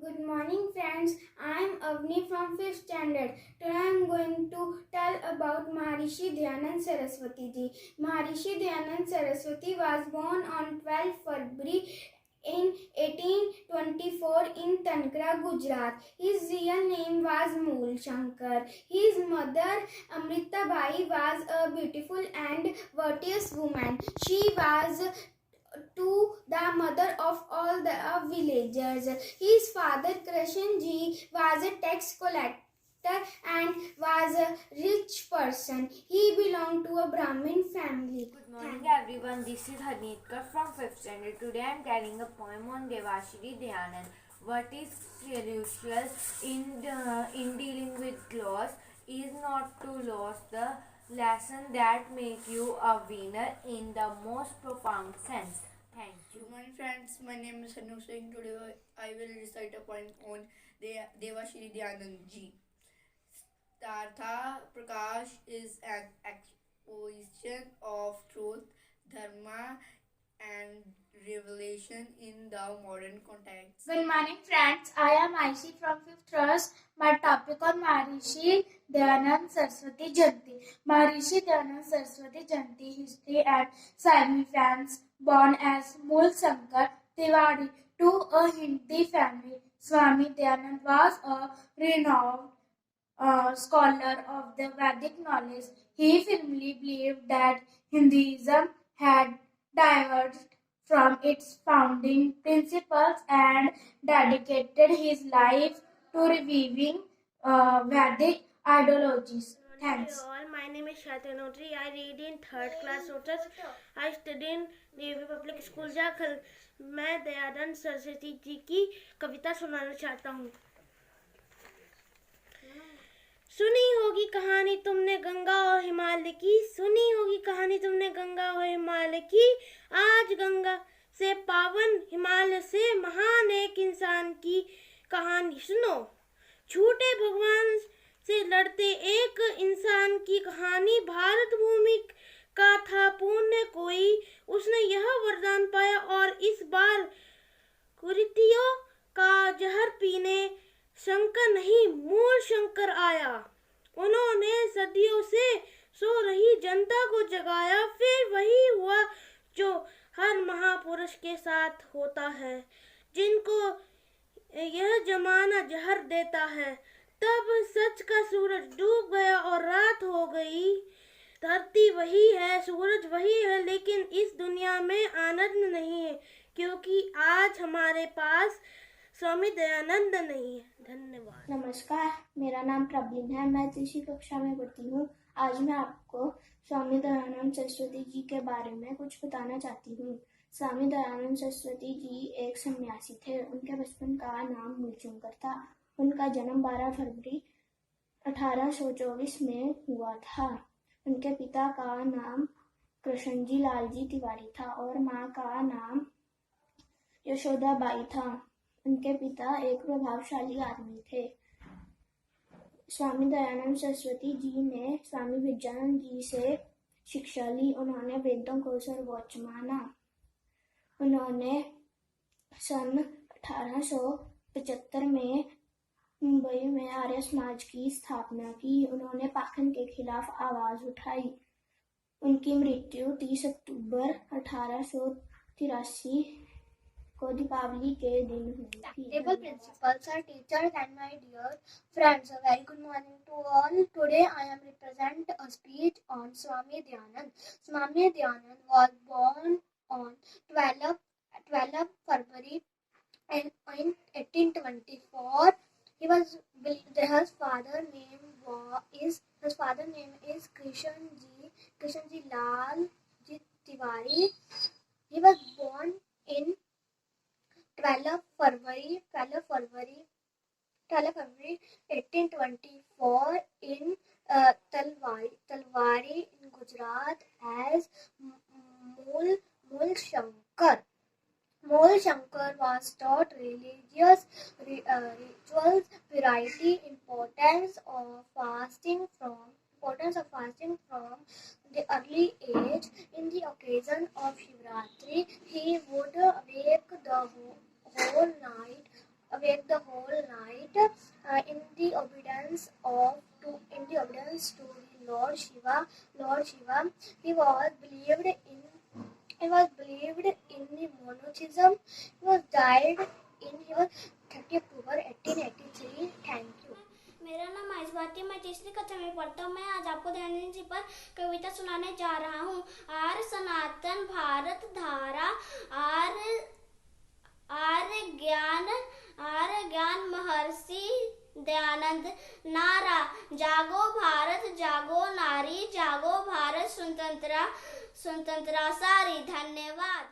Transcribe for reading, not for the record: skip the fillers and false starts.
Good morning friends, I am Avni from 5th standard. Today I am going to tell about Maharishi Dhyanand Saraswati ji. Maharishi Dhyanand Saraswati was born on 12 February in 1824 in Tankra, Gujarat. His real name was Mool Shankar. His mother Amrita Bai was a beautiful and virtuous woman. She was to the mother of all the villagers. His father Krishanji was a tax collector and was a rich person. He belonged to a Brahmin family. Good morning everyone, this is Harneetkar from 5th standard. Today I am telling a poem on Devashri Dhyanand. What is crucial in dealing with loss is not to lose the lesson that make you a winner in the most profound sense. Thank you. Good morning friends, my name is Hanu Singh. Today I will recite a poem on Devashri Dhyanand ji. Startha Prakash is an exposition of truth, dharma and revelation in the modern context. Good morning friends, I am Aishi from 5th class. My topic on Maharishi Dhyanand Saraswati Jayanti. Maharishi Dhyanand Saraswati Jayanti history and Sami fans. Born as Mool Shankar Tiwari to a Hindi family, Swami Dhyanand was a renowned scholar of the Vedic knowledge. He firmly believed that Hinduism had diverged from its founding principles and dedicated his life to reviving Vedic ideologies. Thanks. Hello all, my name is Shata Notri. I read in 3rd class Lotus. I study in navy public school Jakhal. मैं दयानंद सरस्वती जी की कविता सुनाना चाहता हूँ. सुनी होगी कहानी तुमने गंगा और हिमालय की. सुनी होगी कहानी तुमने गंगा और हिमालय की. आज गंगा से पावन, हिमालय से महान एक इंसान की कहानी सुनो. झूठे भगवान से लड़ते एक इंसान की कहानी. भारत भूमि का था पुण्य कोई, उसने यह वरदान पाया और इस बार कुरीतियों का जहर पीने शंकर नहीं मूल शंकर आया. उन्होंने सदियों से सो रही जनता को जगाया. फिर वही हुआ जो हर महापुरुष के साथ होता है, जिनको यह जमाना जहर देता है. तब सच का सूरज डूब गया और रात हो गई. धरती वही है, सूरज वही है, लेकिन इस दुनिया में आनंद नहीं है, क्योंकि आज हमारे पास स्वामी दयानंद नहीं है. धन्यवाद. नमस्कार, मेरा नाम प्रबलीन है. मैं तीसरी कक्षा में पढ़ती हूँ. आज मैं आपको स्वामी दयानंद सरस्वती जी के बारे में कुछ बताना चाहती हूँ. स्वामी दयानंद सरस्वती जी एक सन्यासी थे. उनके बचपन का नाम मूलशंकर था. उनका जन्म 12 फरवरी 1824 में हुआ था. उनके पिता का नाम कृष्णजी लालजी तिवारी था और माँ का नाम यशोदाबाई था. उनके पिता एक प्रभावशाली आदमी थे. स्वामी दयानंद सरस्वती जी ने स्वामी विज्ञानंद जी से शिक्षा ली. उन्होंने वेदों को सर्वोच्च माना. उन्होंने सन 1875 में मुंबई में आर्य समाज की स्थापना की. उन्होंने पाखंड के खिलाफ आवाज उठाई. उनकी मृत्यु 30 अक्टूबर 1883 को दीपावली के दिन हुई थी. Table principals, our teachers and my dear friends, a very good morning to all. Today I am represent a speech on Swami Dhyanand. Swami Dhyanand was born on 12 February in 1824. His father name is Krishanji Lalji Tiwari. He was born in 12 February 1824 in Talwari in Gujarat as Mool Shankar. Mool Shankar was taught religious rituals, variety, importance of fasting from the early age. In the occasion of Shivratri, he would awake the whole night awake the whole night in the obedience to the Lord Shiva. He was believed in the monotheism. He was died in 30 October 1883. Thank you. मेरा नाम आयुष भारती, मैं तीसरी कक्षा में पढ़ता हूँ। मैं आज आपको दयानंद जी पर कविता सुनाने जा रहा हूँ। आर्य सनातन भारत धारा, आर्य ज्ञान महर्षि दयानंद नारा। जागो भारत जागो नारी, जागो भारत स्वतंत्रा सारी। धन्यवाद।